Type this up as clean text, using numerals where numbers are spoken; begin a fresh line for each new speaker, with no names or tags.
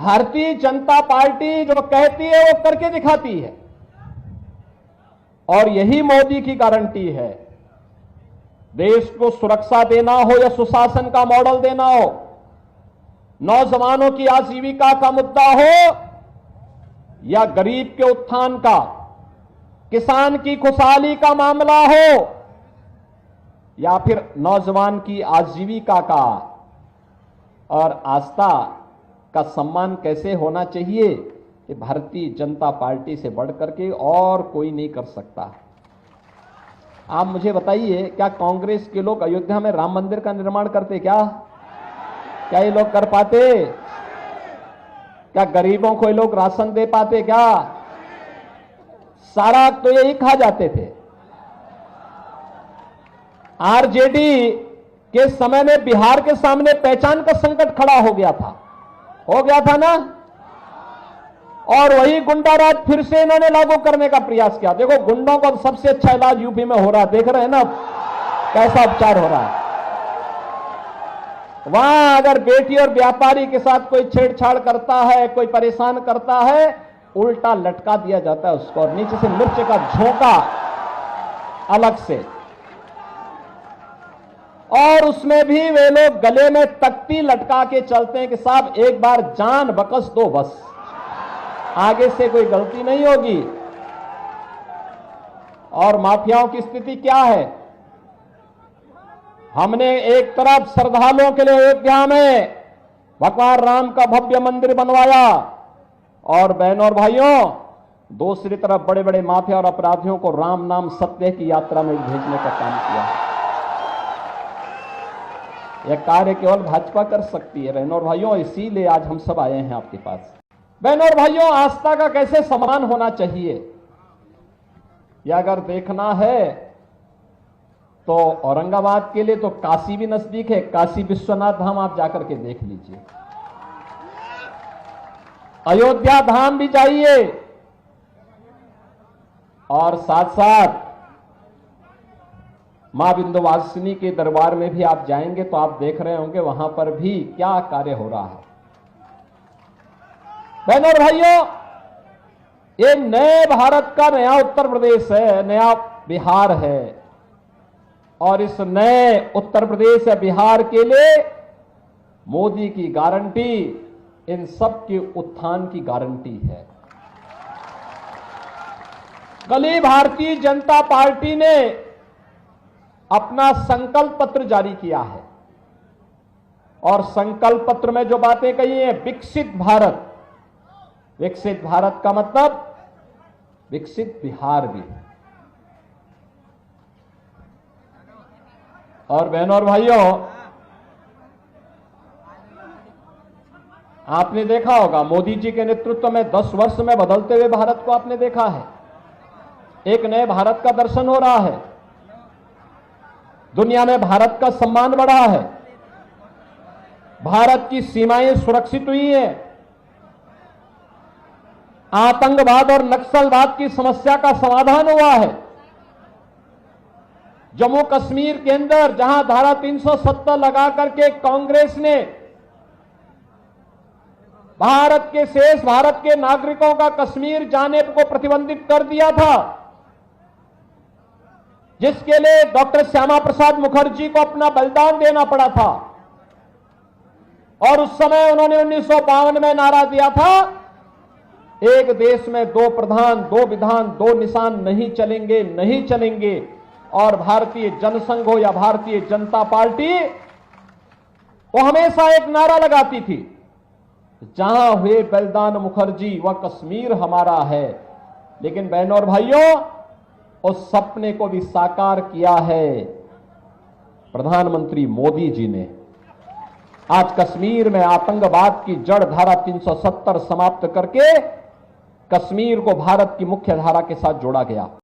Bharatiya Janata party जो कहती है वो करके दिखाती है, और यही मोदी की गारंटी है। देश को सुरक्षा देना हो या सुशासन का मॉडल देना हो, नौजवानों की आजीविका का मुद्दा हो या गरीब के उत्थान का, किसान की खुशहाली का मामला हो या फिर नौजवान की आजीविका का और आस्था का सम्मान कैसे होना चाहिए, कि भारतीय जनता पार्टी से बढ़कर के और कोई नहीं कर सकता। आप मुझे बताइए, क्या कांग्रेस के लोग अयोध्या में राम मंदिर का निर्माण करते? क्या ये लोग कर पाते? क्या गरीबों को ये लोग राशन दे पाते? क्या सारा तो यही खा जाते थे। आरजेडी के समय में बिहार के सामने पहचान का संकट खड़ा हो गया था ना, और वही गुंडा राज फिर से इन्होंने लागू करने का प्रयास किया। देखो, गुंडों का सबसे अच्छा इलाज यूपी में हो रहा है, देख रहे हैं ना कैसा उपचार हो रहा है। वहां अगर बेटी और व्यापारी के साथ कोई छेड़छाड़ करता है, कोई परेशान करता है, उल्टा लटका दिया जाता है उसको, और नीचे से मिर्च का झोंका अलग से, और उसमें भी वे लोग गले में तख्ती लटका के चलते हैं कि साहब एक बार जान बकस दो, बस आगे से कोई गलती नहीं होगी। और माफियाओं की स्थिति क्या है? हमने एक तरफ श्रद्धालुओं के लिए अयोध्या में भगवान राम का भव्य मंदिर बनवाया, और बहनों और भाइयों दूसरी तरफ बड़े बड़े माफिया और अपराधियों को राम नाम सत्य की यात्रा में भेजने का काम किया। यह कार्य केवल भाजपा कर सकती है बहनों और भाइयों, इसीलिए आज हम सब आए हैं आपके पास। बहनों और भाइयों, आस्था का कैसे सम्मान होना चाहिए, यह अगर देखना है तो औरंगाबाद के लिए तो काशी भी नजदीक है। काशी विश्वनाथ धाम आप जाकर के देख लीजिए, अयोध्या धाम भी जाइए, और साथ साथ मां विंध्यवासिनी के दरबार में भी आप जाएंगे तो आप देख रहे होंगे वहां पर भी क्या कार्य हो रहा है। बहनों और भाइयों, ये नए भारत का नया उत्तर प्रदेश है, नया बिहार है, और इस नए उत्तर प्रदेश या बिहार के लिए मोदी की गारंटी इन सब के उत्थान की गारंटी है। कल ही भारतीय जनता पार्टी ने अपना संकल्प पत्र जारी किया है, और संकल्प पत्र में जो बातें कही हैं, विकसित भारत, विकसित भारत का मतलब विकसित बिहार भी है। और बहनों और भाइयों, आपने देखा होगा मोदी जी के नेतृत्व में 10 वर्ष में बदलते हुए भारत को आपने देखा है। एक नए भारत का दर्शन हो रहा है, दुनिया में भारत का सम्मान बढ़ा है, भारत की सीमाएं सुरक्षित हुई हैं, आतंकवाद और नक्सलवाद की समस्या का समाधान हुआ है। जम्मू कश्मीर के अंदर जहां धारा 370 लगा करके कांग्रेस ने भारत के शेष भारत के नागरिकों का कश्मीर जाने को प्रतिबंधित कर दिया था, जिसके लिए डॉक्टर श्यामा प्रसाद मुखर्जी को अपना बलिदान देना पड़ा था, और उस समय उन्होंने 1952 में नारा दिया था, एक देश में 2 प्रधान 2 विधान 2 निशान नहीं चलेंगे, नहीं चलेंगे। और भारतीय जनसंघ हो या भारतीय जनता पार्टी, वो हमेशा एक नारा लगाती थी, जहां हुए बलिदान मुखर्जी वह कश्मीर हमारा है। लेकिन बहनों और भाइयों, उस सपने को भी साकार किया है प्रधानमंत्री मोदी जी ने। आज कश्मीर में आतंकवाद की जड़ धारा 370 समाप्त करके कश्मीर को भारत की मुख्य धारा के साथ जोड़ा गया।